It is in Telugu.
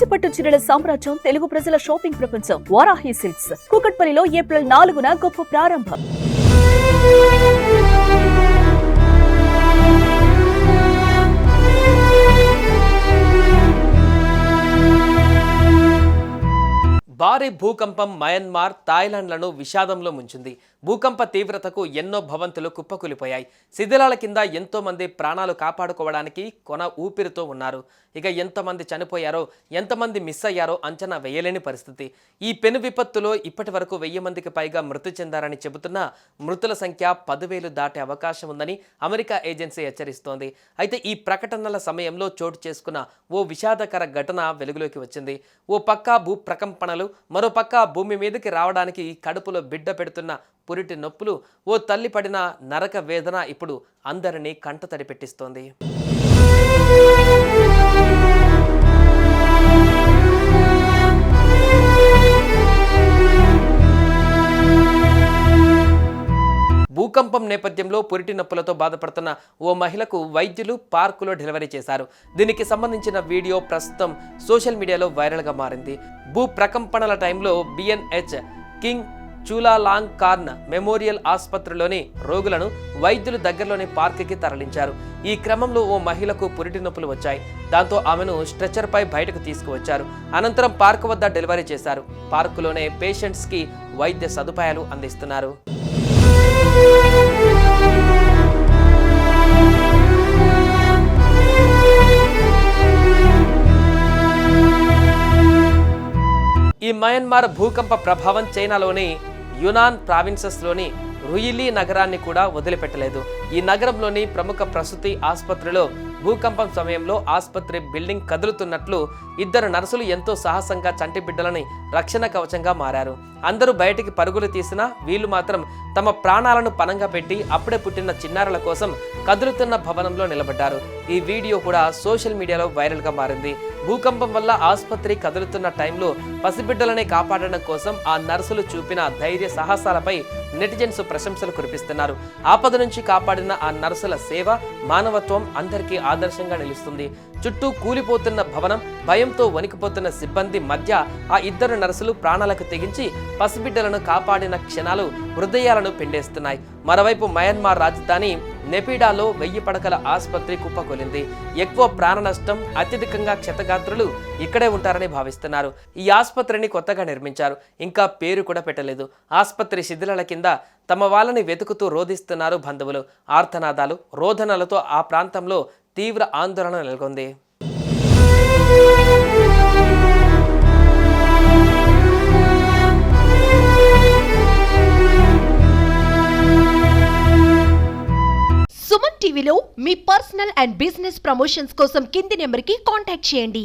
కంచిపట్టు చీరల సామ్రాజ్యం తెలుగు ప్రజల షాపింగ్ ప్రపంచం వారాహి సిల్క్స్ కూకట్పల్లిలో ఏప్రిల్ 4న గొప్ప ప్రారంభం. భారీ భూకంపం మయన్మార్, థాయిలాండ్లను విషాదంలో ముంచింది. భూకంప తీవ్రతకు ఎన్నో భవంతులు కుప్పకూలిపోయాయి. శిథిలాల కింద ఎంతో మంది ప్రాణాలు కాపాడుకోవడానికి కొన ఊపిరితో ఉన్నారు. ఇక ఎంతమంది చనిపోయారో, ఎంతమంది మిస్ అయ్యారో అంచనా వేయలేని పరిస్థితి. ఈ పెను విపత్తులో ఇప్పటి వరకు 1000 మందికి పైగా మృతి చెందారని చెబుతున్నా మృతుల సంఖ్య 10,000 దాటే అవకాశం ఉందని అమెరికా ఏజెన్సీ హెచ్చరిస్తోంది. అయితే ఈ ప్రకటనల సమయంలో చోటు చేసుకున్న ఓ విషాదకర ఘటన వెలుగులోకి వచ్చింది. ఓ పక్క భూ ప్రకంపనలు, మరో పక్క భూమి మీదకి రావడానికి కడుపులో బిడ్డ పెడుతున్న పురిటి నొప్పులు, ఓ తల్లి పడిన నరక వేదన ఇప్పుడు అందరినీ కంటతడి పెట్టిస్తోంది. భూకంపం నేపథ్యంలో పురిటి నొప్పులతో బాధపడుతున్న ఓ మహిళకు వైద్యులు పార్కులో డెలివరీ చేశారు. దీనికి సంబంధించిన వీడియో ప్రస్తుతం సోషల్ మీడియాలో వైరల్గా మారింది. భూ ప్రకంపనల టైంలో బిఎన్హెచ్ కింగ్ చూలాలాంగ్ కార్న్ మెమోరియల్ ఆసుపత్రిలోని రోగులను వైద్యులు దగ్గరలోని పార్కుకి తరలించారు. ఈ క్రమంలో ఓ మహిళకు పురిటి నొప్పులు వచ్చాయి. దాంతో ఆమెను స్ట్రెచర్పై బయటకు తీసుకువచ్చారు. అనంతరం పార్కు వద్ద డెలివరీ చేశారు. పార్కులోనే పేషెంట్స్కి వైద్య సదుపాయాలు అందిస్తున్నారు. ఈ మయన్మార్ భూకంప ప్రభావం చైనాలోని యునాన్ ప్రావిన్సెస్లోని రుయిలీ నగరాన్ని కూడా వదిలిపెట్టలేదు. ఈ నగరంలోని ప్రముఖ ప్రసూతి ఆసుపత్రిలో భూకంపం సమయంలో ఆసుపత్రి బిల్డింగ్ కదులుతున్నట్లు 2 నర్సులు ఎంతో సాహసంగా చంటి బిడ్డలని రక్షణ కవచంగా మారారు. అందరూ బయటికి పరుగులు తీసినా వీళ్ళు మాత్రం తమ ప్రాణాలను పణంగా పెట్టి అప్పుడే పుట్టిన చిన్నారుల కోసం కదులుతున్న భవనంలో నిలబడ్డారు. ఈ వీడియో కూడా సోషల్ మీడియాలో వైరల్గా మారింది. భూకంపం వల్ల ఆసుపత్రి కదులుతున్న టైంలో పసిబిడ్డలనే కాపాడడం కోసం ఆ నర్సులు చూపిన ధైర్య సాహసాలపై నెటిజన్స్ ప్రశంసలు కురిపిస్తున్నారు. ఆపద నుంచి కాపాడిన ఆ నర్సుల సేవ, మానవత్వం అందరికీ ఆదర్శంగా నిలుస్తుంది. చుట్టూ కూలిపోతున్న భవనం, భయంతో వణికిపోతున్న సిబ్బంది మధ్య ఆ 2 నర్సులు ప్రాణాలకు తెగించి పసిబిడ్డలను కాపాడిన క్షణాలు హృదయాలను పిండేస్తున్నాయి. మరోవైపు మయన్మార్ రాజధాని నెపిడాలో 1000 పడకల ఆసుపత్రి కుప్పకూలింది. ఎక్కువ ప్రాణ నష్టం, అత్యధికంగా క్షతగాత్రులు ఇక్కడే ఉంటారని భావిస్తున్నారు. ఈ ఆసుపత్రిని కొత్తగా నిర్మించారు, ఇంకా పేరు కూడా పెట్టలేదు. ఆసుపత్రి శిథిలాల కింద తమ వాళ్ళని వెతుకుతూ రోధిస్తున్నారు బంధువులు. ఆర్తనాదాలు, రోదనలతో ఆ ప్రాంతంలో తీవ్ర ఆందోళన నెలకొంది. సుమన్ టీవీలో మీ పర్సనల్ అండ్ బిజినెస్ ప్రమోషన్స్ కోసం కింది నెంబర్కి కాంటాక్ట్ చేయండి.